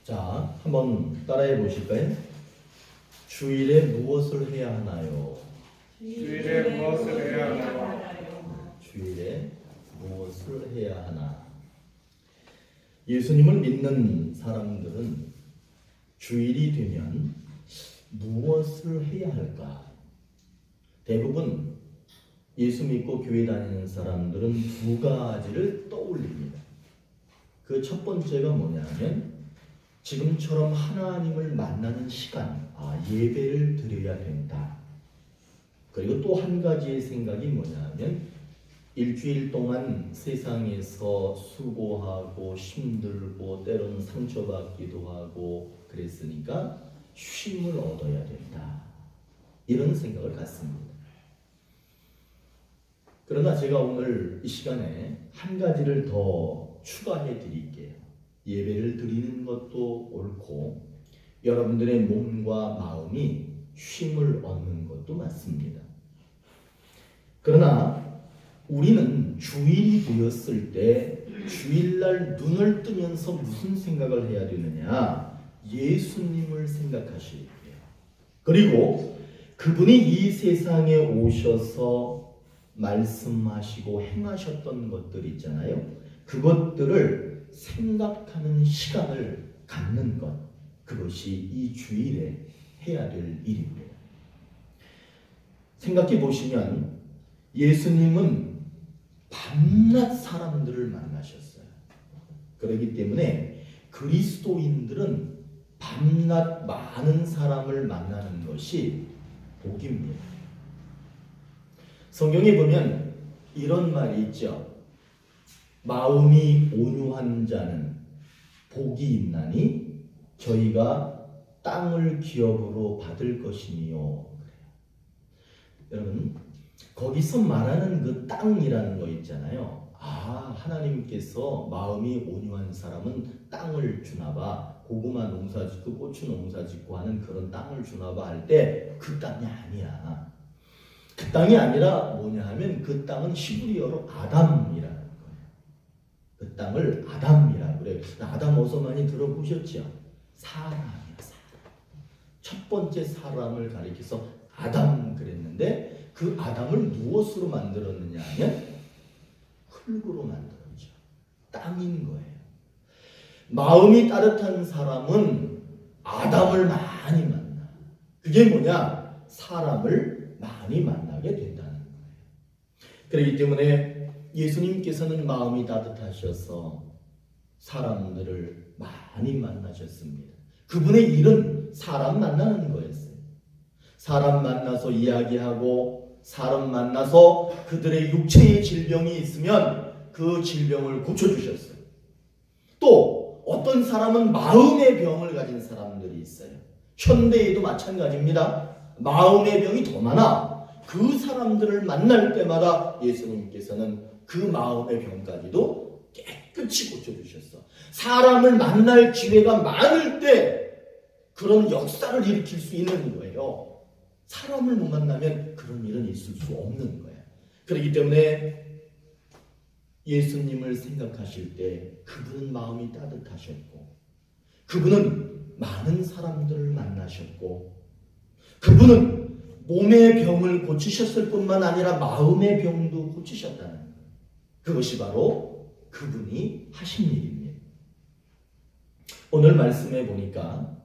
자, 한번 따라해 보실까요? 주일에 무엇을 해야 하나요? 주일에 무엇을 해야 하나요? 주일에 무엇을 해야 하나? 예수님을 믿는 사람들은 주일이 되면 무엇을 해야 할까? 대부분 예수 믿고 교회 다니는 사람들은 두 가지를 떠올립니다. 그 첫 번째가 뭐냐면 지금처럼 하나님을 만나는 시간, 예배를 드려야 된다. 그리고 또 한 가지의 생각이 뭐냐면 일주일 동안 세상에서 수고하고 힘들고 때로는 상처받기도 하고 그랬으니까 쉼을 얻어야 된다. 이런 생각을 갖습니다. 그러나 제가 오늘 이 시간에 한 가지를 더 추가해 드릴게요. 예배를 드리는 것도 옳고 여러분들의 몸과 마음이 쉼을 얻는 것도 맞습니다. 그러나 우리는 주일이 되었을 때 주일날 눈을 뜨면서 무슨 생각을 해야 되느냐? 예수님을 생각하셔야 돼요. 그리고 그분이 이 세상에 오셔서 말씀하시고 행하셨던 것들 있잖아요. 그것들을 생각하는 시간을 갖는 것, 그것이 이 주일에 해야 될 일입니다. 생각해 보시면 예수님은 밤낮 사람들을 만나셨어요. 그렇기 때문에 그리스도인들은 밤낮 많은 사람을 만나는 것이 복입니다. 성경에 보면 이런 말이 있죠. 마음이 온유한 자는 복이 있나니 저희가 땅을 기업으로 받을 것이니요. 여러분, 거기서 말하는 그 땅이라는 거 있잖아요. 하나님께서 마음이 온유한 사람은 땅을 주나봐. 고구마 농사 짓고 고추 농사 짓고 하는 그런 땅을 주나봐 할 때 그 땅이 아니야. 그 땅이 아니라 뭐냐 하면 그 땅은 히브리어로 아담이라는 거예요. 그 땅을 아담이라고 그래요. 아담 어서 많이 들어보셨죠? 사람이야, 사람. 첫 번째 사람을 가리켜서 아담 그랬는데 그 아담을 무엇으로 만들었느냐 하면 흙으로 만들었죠. 땅인 거예요. 마음이 따뜻한 사람은 아담을 많이 만나. 그게 뭐냐? 사람을 많이 만나게 된다는 거예요. 그렇기 때문에 예수님께서는 마음이 따뜻하셔서 사람들을 많이 만나셨습니다. 그분의 일은 사람 만나는 거였어요. 사람 만나서 이야기하고 사람 만나서 그들의 육체의 질병이 있으면 그 질병을 고쳐주셨어요. 또 어떤 사람은 마음의 병을 가진 사람들이 있어요. 현대에도 마찬가지입니다. 마음의 병이 더 많아. 그 사람들을 만날 때마다 예수님께서는 그 마음의 병까지도 깨끗이 고쳐주셨어. 사람을 만날 기회가 많을 때 그런 역사를 일으킬 수 있는 거예요. 사람을 못 만나면 그런 일은 있을 수 없는 거예요. 그렇기 때문에 예수님을 생각하실 때 그분은 마음이 따뜻하셨고 그분은 많은 사람들을 만나셨고 그분은 몸의 병을 고치셨을 뿐만 아니라 마음의 병도 고치셨다는 거예요. 그것이 바로 그분이 하신 일입니다. 오늘 말씀해 보니까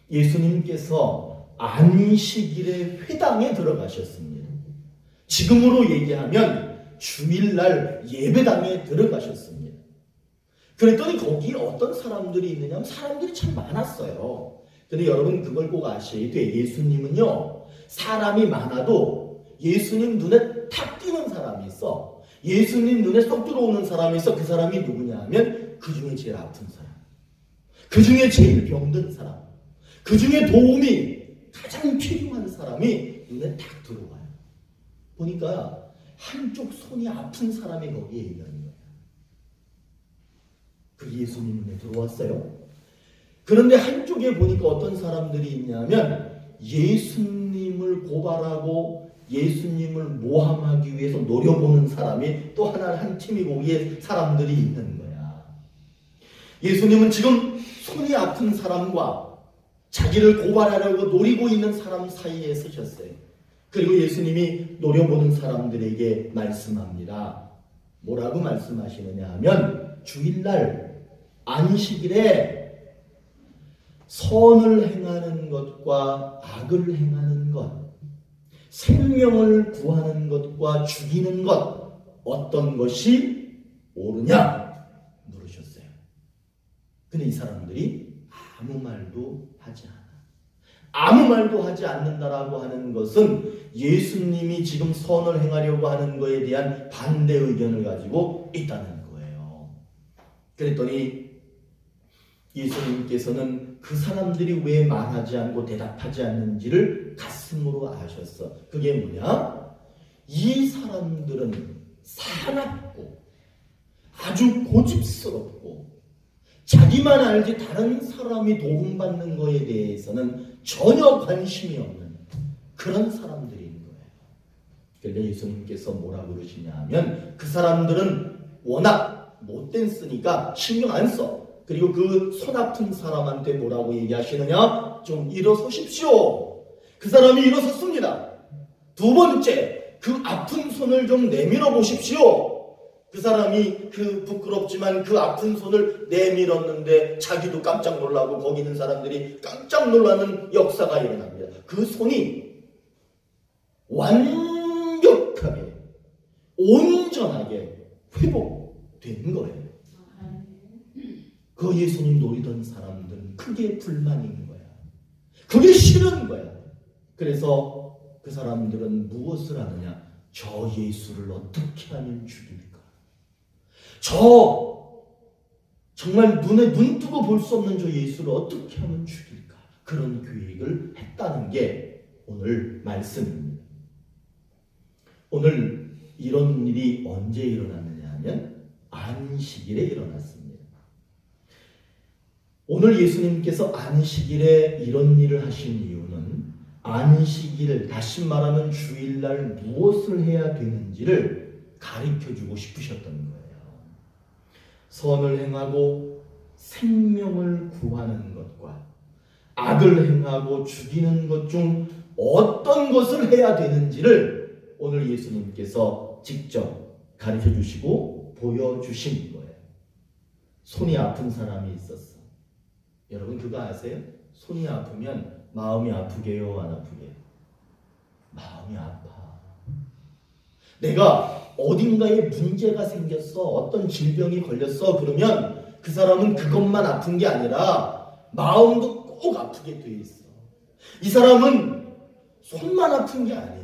예수님께서 안식일의 회당에 들어가셨습니다. 지금으로 얘기하면 주일날 예배당에 들어가셨습니다. 그랬더니 거기에 어떤 사람들이 있느냐 하면 사람들이 참 많았어요. 근데 여러분 그걸 꼭 아셔야 돼. 예수님은요, 사람이 많아도 예수님 눈에 탁 띄는 사람이 있어. 예수님 눈에 쏙 들어오는 사람이 있어. 그 사람이 누구냐 하면 그 중에 제일 아픈 사람, 그 중에 제일 병든 사람, 그 중에 도움이 가장 필요한 사람이 눈에 탁 들어와요. 보니까 한쪽 손이 아픈 사람이 거기에 있는 거예요. 그 예수님 눈에 들어왔어요. 그런데 한쪽에 보니까 어떤 사람들이 있냐면 예수님을 고발하고 예수님을 모함하기 위해서 노려보는 사람이 또 하나 한 팀이 거기에 사람들이 있는 거야. 예수님은 지금 손이 아픈 사람과 자기를 고발하려고 노리고 있는 사람 사이에 서셨어요. 그리고 예수님이 노려보는 사람들에게 말씀합니다. 뭐라고 말씀하시느냐 하면 주일날 안식일에 선을 행하는 것과 악을 행하는 것, 생명을 구하는 것과 죽이는 것, 어떤 것이 옳으냐 물으셨어요. 근데 이 사람들이 아무 말도 하지 않아. 아무 말도 하지 않는다라고 하는 것은 예수님이 지금 선을 행하려고 하는 것에 대한 반대 의견을 가지고 있다는 거예요. 그랬더니 예수님께서는 그 사람들이 왜 말하지 않고 대답하지 않는지를 가슴으로 아셨어. 그게 뭐냐? 이 사람들은 사납고 아주 고집스럽고 자기만 알지 다른 사람이 도움받는 것에 대해서는 전혀 관심이 없는 그런 사람들인 거예요. 그런데 예수님께서 뭐라고 그러시냐 하면 그 사람들은 워낙 못된 쓰니까 신경 안 써. 그리고 그 손 아픈 사람한테 뭐라고 얘기하시느냐? 좀 일어서십시오. 그 사람이 일어섰습니다. 두 번째, 그 아픈 손을 좀 내밀어 보십시오. 그 사람이 그 부끄럽지만 그 아픈 손을 내밀었는데 자기도 깜짝 놀라고 거기 있는 사람들이 깜짝 놀라는 역사가 일어납니다. 그 손이 완벽하게 온전하게 회복된 거예요. 그 예수님 노리던 사람들은 크게 불만인 거야. 그게 싫은 거야. 그래서 그 사람들은 무엇을 하느냐? 저 예수를 어떻게 하면 죽일까? 정말 눈 뜨고 볼 수 없는 저 예수를 어떻게 하면 죽일까? 그런 계획을 했다는 게 오늘 말씀입니다. 오늘 이런 일이 언제 일어났느냐 하면 안식일에 일어났습니다. 오늘 예수님께서 안식일에 이런 일을 하신 이유는 안식일, 다시 말하면 주일날 무엇을 해야 되는지를 가르쳐주고 싶으셨던 거예요. 선을 행하고 생명을 구하는 것과 악을 행하고 죽이는 것 중 어떤 것을 해야 되는지를 오늘 예수님께서 직접 가르쳐주시고 보여주신 거예요. 손이 아픈 사람이 있었어. 여러분 그거 아세요? 손이 아프면 마음이 아프게요? 안 아프게요? 마음이 아파. 내가 어딘가에 문제가 생겼어. 어떤 질병이 걸렸어. 그러면 그 사람은 그것만 아픈 게 아니라 마음도 꼭 아프게 돼 있어. 이 사람은 손만 아픈 게 아니야.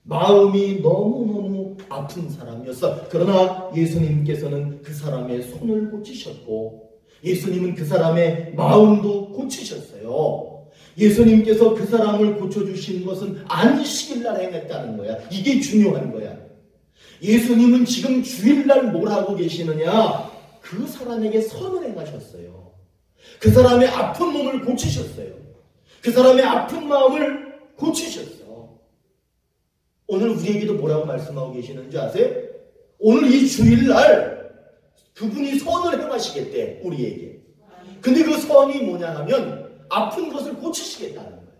마음이 너무너무 아픈 사람이었어. 그러나 예수님께서는 그 사람의 손을 고치셨고 예수님은 그 사람의 마음도 고치셨어요. 예수님께서 그 사람을 고쳐주신 것은 안식일날 행했다는 거야. 이게 중요한 거야. 예수님은 지금 주일날 뭘 하고 계시느냐? 그 사람에게 선을 행하셨어요. 그 사람의 아픈 몸을 고치셨어요. 그 사람의 아픈 마음을 고치셨어. 오늘 우리에게도 뭐라고 말씀하고 계시는지 아세요? 오늘 이 주일날 그분이 선을 행하시겠대, 우리에게. 근데 그 선이 뭐냐 하면 아픈 것을 고치시겠다는 거예요.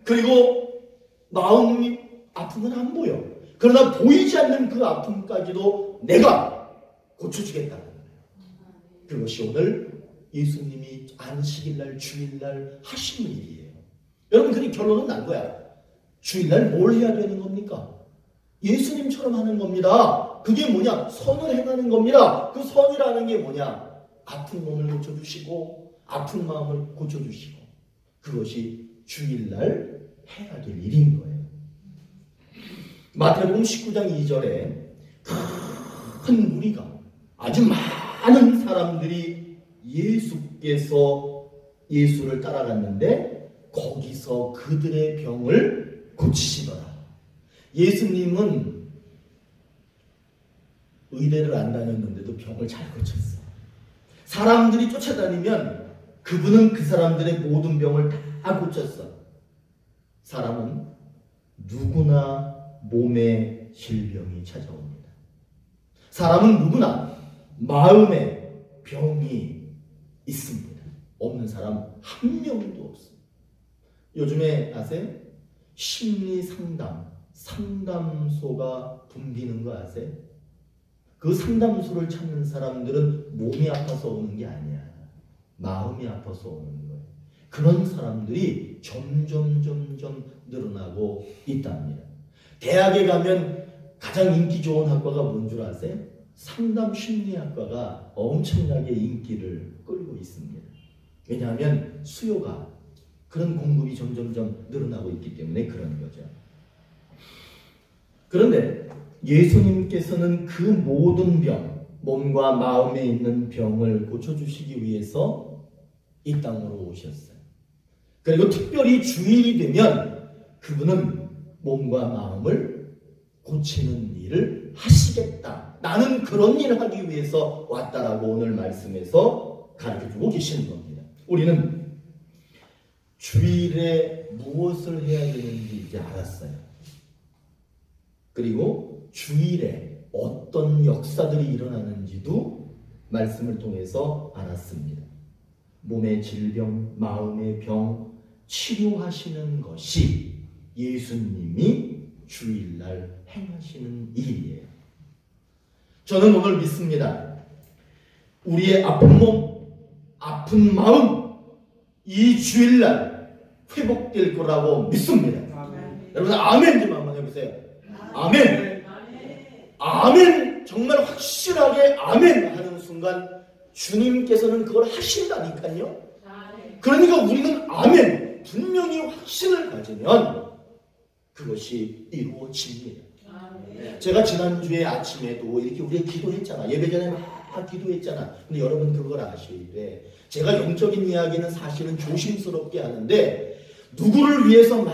그리고 마음이 아픈 건 안 보여. 그러나 보이지 않는 그 아픔까지도 내가 고쳐주겠다는 거예요. 그것이 오늘 예수님이 안식일날, 주일날 하신 일이에요. 여러분, 그 결론은 난 거야. 주일날 뭘 해야 되는 겁니까? 예수님처럼 하는 겁니다. 그게 뭐냐? 선을 행하는 겁니다. 그 선이라는 게 뭐냐? 아픈 몸을 고쳐주시고 아픈 마음을 고쳐주시고 그것이 주일날 해야 될 일인 거예요. 마태복음 19장 2절에 큰 무리가 아주 많은 사람들이 예수를 따라갔는데 거기서 그들의 병을 고치시더라. 예수님은 의대를 안 다녔는데도 병을 잘 고쳤어. 사람들이 쫓아다니면 그분은 그 사람들의 모든 병을 다 고쳤어. 사람은 누구나 몸에 질병이 찾아옵니다. 사람은 누구나 마음에 병이 있습니다. 없는 사람 한 명도 없어요. 요즘에 아세요? 심리 상담소가 붐비는 거 아세요? 그 상담소를 찾는 사람들은 몸이 아파서 오는 게 아니야. 마음이 아파서 오는 거예요. 그런 사람들이 점점 늘어나고 있답니다. 대학에 가면 가장 인기 좋은 학과가 뭔 줄 아세요? 상담심리학과가 엄청나게 인기를 끌고 있습니다. 왜냐하면 수요가, 그런 공급이 점점 늘어나고 있기 때문에 그런 거죠. 그런데 예수님께서는 그 모든 병, 몸과 마음에 있는 병을 고쳐주시기 위해서 이 땅으로 오셨어요. 그리고 특별히 주일이 되면 그분은 몸과 마음을 고치는 일을 하시겠다. 나는 그런 일을 하기 위해서 왔다라고 오늘 말씀에서 가르쳐주고 계시는 겁니다. 우리는 주일에 무엇을 해야 되는지 이제 알았어요. 그리고 주일에 어떤 역사들이 일어나는지도 말씀을 통해서 알았습니다. 몸의 질병, 마음의 병 치료하시는 것이 예수님이 주일날 행하시는 일이에요. 저는 오늘 믿습니다. 우리의 아픈 몸, 아픈 마음 이 주일날 회복될 거라고 믿습니다. 아멘. 여러분 아멘 좀 한번 해보세요. 아멘. 아멘. 정말 확실하게 아멘 하는 순간 주님께서는 그걸 하신다니까요. 그러니까 우리는 아멘 분명히 확신을 가지면 그것이 이루어집니다. 제가 지난주에 아침에도 이렇게 우리가 기도했잖아. 예배 전에 막 기도했잖아. 근데 여러분 그걸 아시되 제가 영적인 이야기는 사실은 조심스럽게 하는데 누구를 위해서 막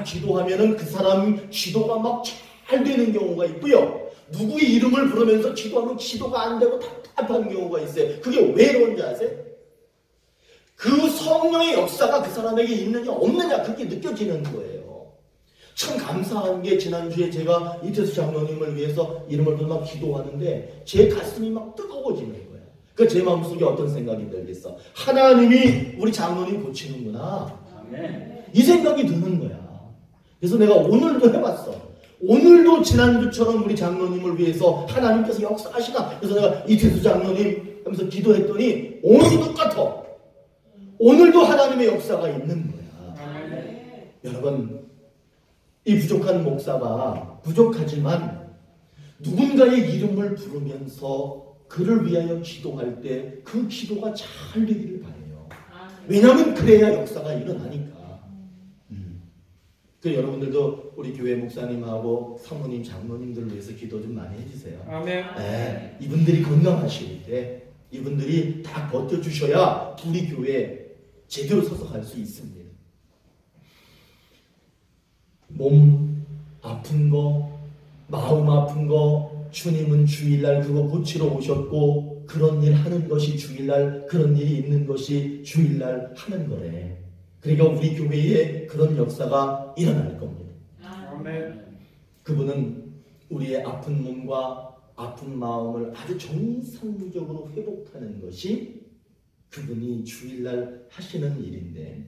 기도하면은 그 사람 기도가 막 잘 되는 경우가 있고요. 누구의 이름을 부르면서 기도하면 기도가 안 되고 답답한 경우가 있어요. 그게 왜 그런지 아세요? 그 성령의 역사가 그 사람에게 있느냐 없느냐 그게 느껴지는 거예요. 참 감사한 게 지난주에 제가 이태수 장로님을 위해서 이름을 부르며 막 기도하는데 제 가슴이 막 뜨거워지는 거예요. 그 제 마음속에 어떤 생각이 들겠어? 하나님이 우리 장로님 고치는구나. 아멘. 이 생각이 드는 거야. 그래서 내가 오늘도 해봤어. 오늘도 지난주처럼 우리 장로님을 위해서 하나님께서 역사하시나. 그래서 내가 이태수 장로님 하면서 기도했더니 오늘도 똑같아. 오늘도 하나님의 역사가 있는 거야. 아멘. 여러분 이 부족한 목사가 부족하지만 누군가의 이름을 부르면서 그를 위하여 기도할 때 그 기도가 잘 되기를 바라요. 왜냐하면 그래야 역사가 일어나니까. 그 여러분들도 우리 교회 목사님하고 사모님, 장로님들을 위해서 기도 좀 많이 해주세요. 아멘. 네, 이분들이 건강하실 때 이분들이 다 버텨주셔야 우리 교회 제대로 서서 갈 수 있습니다. 몸 아픈 거, 마음 아픈 거 주님은 주일날 그거 고치러 오셨고 그런 일 하는 것이 주일날 그런 일이 있는 것이 주일날 하는 거래. 그러니까 우리 교회에 그런 역사가 일어날 겁니다. 아멘. 그분은 우리의 아픈 몸과 아픈 마음을 아주 정상적으로 회복하는 것이 그분이 주일날 하시는 일인데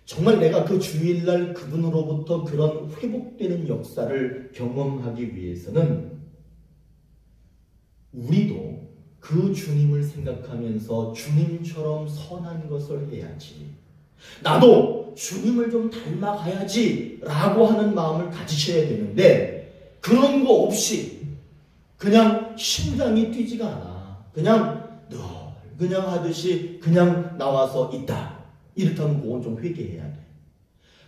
정말 내가 그 주일날 그분으로부터 그런 회복되는 역사를 경험하기 위해서는 우리도 그 주님을 생각하면서 주님처럼 선한 것을 해야지. 나도 주님을 좀 닮아가야지 라고 하는 마음을 가지셔야 되는데 그런 거 없이 그냥 심장이 뛰지가 않아. 그냥 늘 그냥 하듯이 그냥 나와서 있다. 이렇다면 그건 좀 회개해야 돼.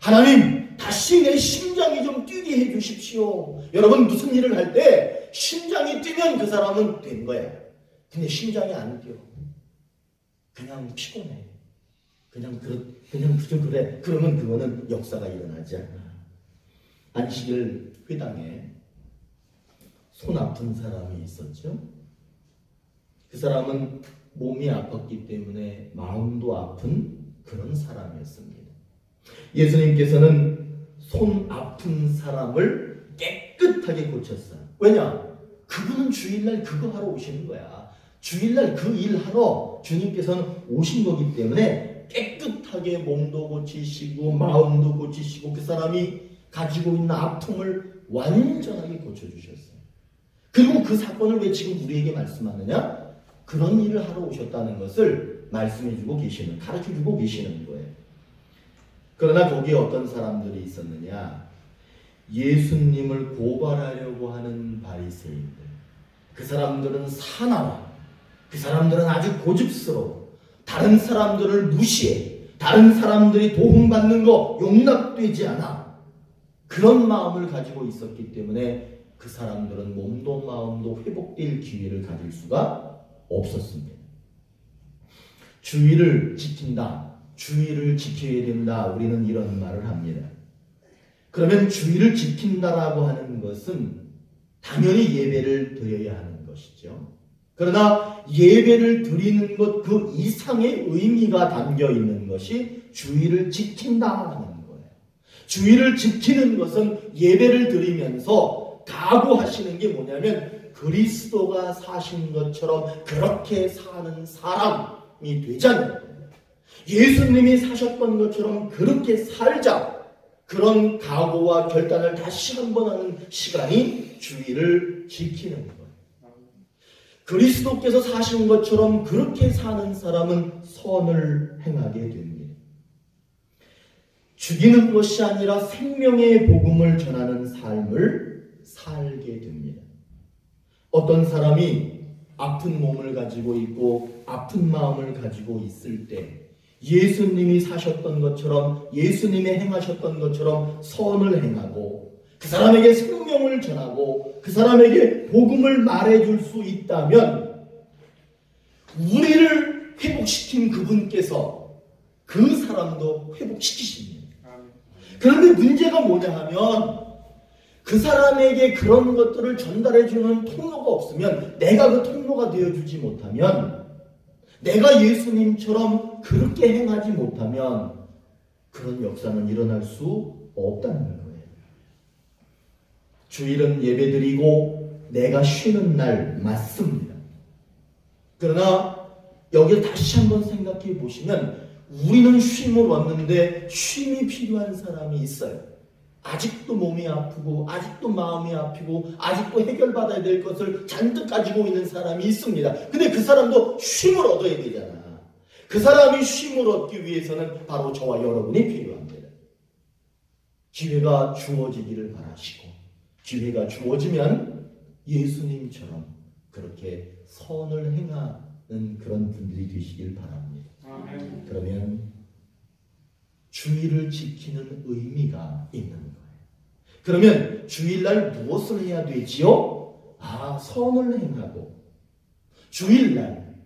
하나님 다시 내 심장이 좀 뛰게 해주십시오. 여러분 무슨 일을 할 때 심장이 뛰면 그 사람은 된 거야. 근데 심장이 안 뛰어. 그냥 피곤해. 그냥 그래. 그러면 그거는 역사가 일어나지 않아. 안식일 회당에 손 아픈 사람이 있었죠. 그 사람은 몸이 아팠기 때문에 마음도 아픈 그런 사람이었습니다. 예수님께서는 손 아픈 사람을 깨끗하게 고쳤어요. 왜냐? 그분은 주일날 그거 하러 오시는 거야. 주일날 그 일하러 주님께서는 오신 거기 때문에 깨끗하게 몸도 고치시고 마음도 고치시고 그 사람이 가지고 있는 아픔을 완전하게 고쳐주셨어요. 그리고 그 사건을 왜 지금 우리에게 말씀하느냐? 그런 일을 하러 오셨다는 것을 말씀해주고 계시는, 가르쳐주고 계시는 거예요. 그러나 거기에 어떤 사람들이 있었느냐? 예수님을 고발하려고 하는 바리새인들. 그 사람들은 사나워. 그 사람들은 아주 고집스러워. 다른 사람들을 무시해. 다른 사람들이 도움받는 거 용납되지 않아. 그런 마음을 가지고 있었기 때문에 그 사람들은 몸도 마음도 회복될 기회를 가질 수가 없었습니다. 주의를 지킨다. 주의를 지켜야 된다. 우리는 이런 말을 합니다. 그러면 주의를 지킨다라고 하는 것은 당연히 예배를 드려야 하는 것이죠. 그러나 예배를 드리는 것 그 이상의 의미가 담겨 있는 것이 주의를 지킨다는 거예요. 주의를 지키는 것은 예배를 드리면서 각오하시는 게 뭐냐면 그리스도가 사신 것처럼 그렇게 사는 사람이 되자는 거예요. 예수님이 사셨던 것처럼 그렇게 살자. 그런 각오와 결단을 다시 한번 하는 시간이 주의를 지키는 거예요. 그리스도께서 사신 것처럼 그렇게 사는 사람은 선을 행하게 됩니다. 죽이는 것이 아니라 생명의 복음을 전하는 삶을 살게 됩니다. 어떤 사람이 아픈 몸을 가지고 있고 아픈 마음을 가지고 있을 때 예수님이 사셨던 것처럼 예수님이 행하셨던 것처럼 선을 행하고 그 사람에게 생명을 전하고 그 사람에게 복음을 말해줄 수 있다면 우리를 회복시킨 그분께서 그 사람도 회복시키십니다. 그런데 문제가 뭐냐 하면 그 사람에게 그런 것들을 전달해주는 통로가 없으면 내가 그 통로가 되어주지 못하면 내가 예수님처럼 그렇게 행하지 못하면 그런 역사는 일어날 수 없다는 거예요. 주일은 예배드리고 내가 쉬는 날 맞습니다. 그러나 여기를 다시 한번 생각해 보시면 우리는 쉼을 얻는데 쉼이 필요한 사람이 있어요. 아직도 몸이 아프고 아직도 마음이 아프고 아직도 해결받아야 될 것을 잔뜩 가지고 있는 사람이 있습니다. 근데 그 사람도 쉼을 얻어야 되잖아. 그 사람이 쉼을 얻기 위해서는 바로 저와 여러분이 필요합니다. 기회가 주어지기를 바라시고 기회가 주어지면 예수님처럼 그렇게 선을 행하는 그런 분들이 되시길 바랍니다. 아멘. 그러면 주의를 지키는 의미가 있는 거예요. 그러면 주일날 무엇을 해야 되지요? 선을 행하고 주일날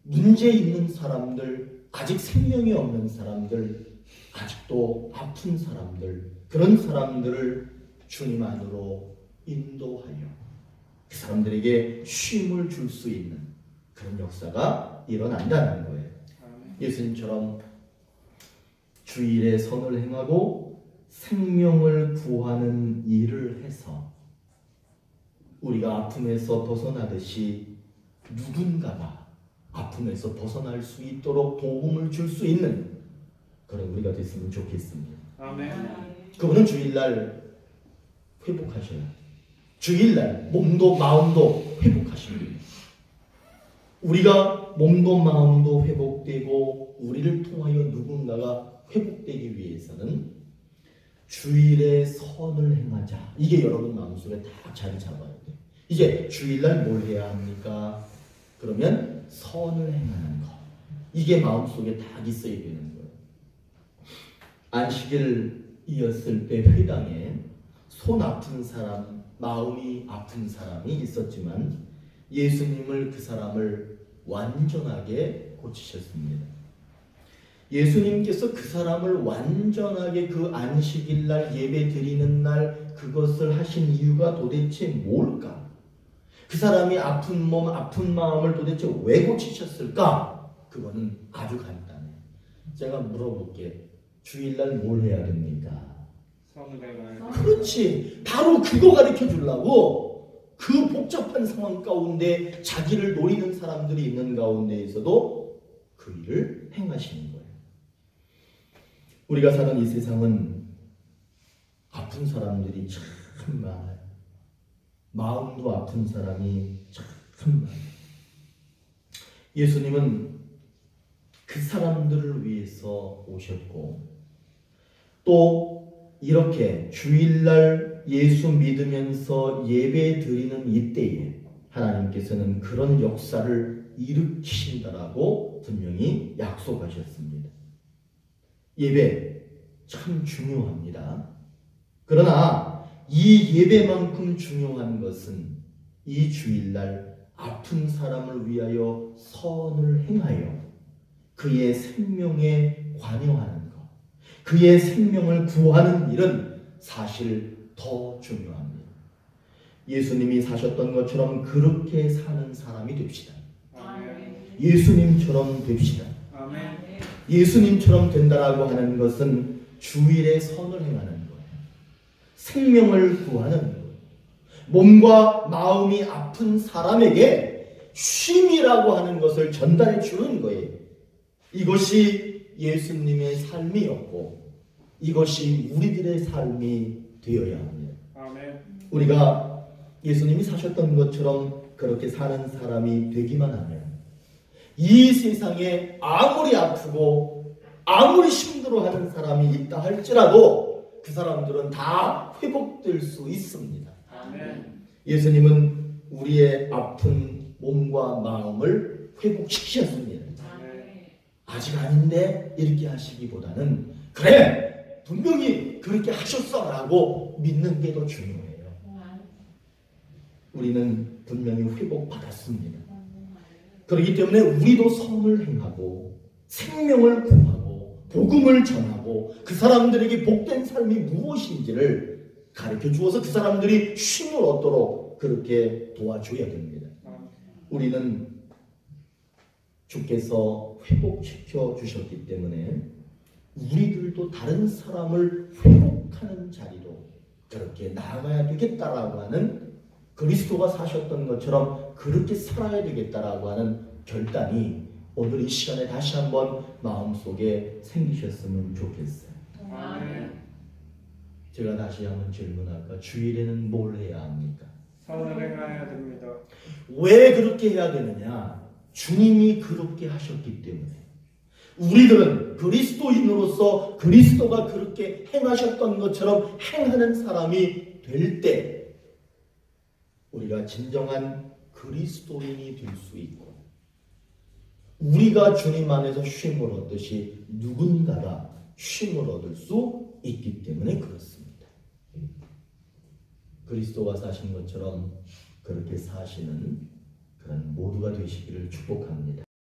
문제 있는 사람들, 아직 생명이 없는 사람들, 아직도 아픈 사람들, 그런 사람들을 주님 안으로 인도하여 그 사람들에게 쉼을 줄 수 있는 그런 역사가 일어난다는 거예요. 예수님처럼 주일에 선을 행하고 생명을 구하는 일을 해서 우리가 아픔에서 벗어나듯이 누군가가 아픔에서 벗어날 수 있도록 도움을 줄 수 있는 그런 우리가 됐으면 좋겠습니다. 아멘. 그분은 주일날 회복하셔요. 주일날 몸도 마음도 회복하십니다. 우리가 몸도 마음도 회복되고 우리를 통하여 누군가가 회복되기 위해서는 주일에 선을 행하자. 이게 여러분 마음속에 딱 자리 잡아야 돼요. 이제 주일날 뭘 해야 합니까? 그러면 선을 행하는 것. 이게 마음속에 딱 있어야 되는 거예요. 안식일이었을 때 회당에 손 아픈 사람, 마음이 아픈 사람이 있었지만 예수님을 그 사람을 완전하게 고치셨습니다. 예수님께서 그 사람을 완전하게 그 안식일날 예배 드리는 날 그것을 하신 이유가 도대체 뭘까? 그 사람이 아픈 몸, 아픈 마음을 도대체 왜 고치셨을까? 그거는 아주 간단해요. 제가 물어볼게. 주일날 뭘 해야 됩니까? 그렇지. 바로 그거 가르쳐 주려고 그 복잡한 상황 가운데 자기를 노리는 사람들이 있는 가운데에서도 그 일을 행하시는 거예요. 우리가 사는 이 세상은 아픈 사람들이 참 많아요. 마음도 아픈 사람이 참 많아요. 예수님은 그 사람들을 위해서 오셨고, 또 이렇게 주일날 예수 믿으면서 예배 드리는 이때에 하나님께서는 그런 역사를 일으키신다라고 분명히 약속하셨습니다. 예배 참 중요합니다. 그러나 이 예배만큼 중요한 것은 이 주일날 아픈 사람을 위하여 선을 행하여 그의 생명에 관여하는 것, 그의 생명을 구하는 일은 사실 더 중요합니다. 예수님이 사셨던 것처럼 그렇게 사는 사람이 됩시다. 예수님처럼 됩시다. 예수님처럼 된다라고 하는 것은 주일에 선을 행하는 거예요. 생명을 구하는 거예요. 몸과 마음이 아픈 사람에게 쉼이라고 하는 것을 전달해 주는 거예요. 이것이 예수님의 삶이었고 이것이 우리들의 삶이 되어야 합니다. 아멘. 우리가 예수님이 사셨던 것처럼 그렇게 사는 사람이 되기만 하면 이 세상에 아무리 아프고 아무리 힘들어하는 사람이 있다 할지라도 그 사람들은 다 회복될 수 있습니다. 아멘. 예수님은 우리의 아픈 몸과 마음을 회복시키셨습니다. 아직 아닌데 이렇게 하시기보다는 그래 분명히 그렇게 하셨어라고 믿는 게 더 중요해요. 우리는 분명히 회복받았습니다. 그렇기 때문에 우리도 선을 행하고 생명을 구하고 복음을 전하고 그 사람들에게 복된 삶이 무엇인지를 가르쳐 주어서 그 사람들이 쉼을 얻도록 그렇게 도와줘야 됩니다. 우리는 주께서 회복시켜 주셨기 때문에 우리들도 다른 사람을 회복하는 자리로 그렇게 나아가야 되겠다라고 하는 그리스도가 사셨던 것처럼 그렇게 살아야 되겠다라고 하는 결단이 오늘 이 시간에 다시 한번 마음속에 생기셨으면 좋겠어요. 아멘. 제가 다시 한번 질문할까? 주일에는 뭘 해야 합니까? 선을 행해야 됩니다. 왜 그렇게 해야 되느냐? 주님이 그렇게 하셨기 때문에 우리들은 그리스도인으로서 그리스도가 그렇게 행하셨던 것처럼 행하는 사람이 될 때 우리가 진정한 그리스도인이 될 수 있고 우리가 주님 안에서 쉼을 얻듯이 누군가가 쉼을 얻을 수 있기 때문에 그렇습니다. 그리스도가 사신 것처럼 그렇게 사시는 그런 모두가 되시기를 축복합니다.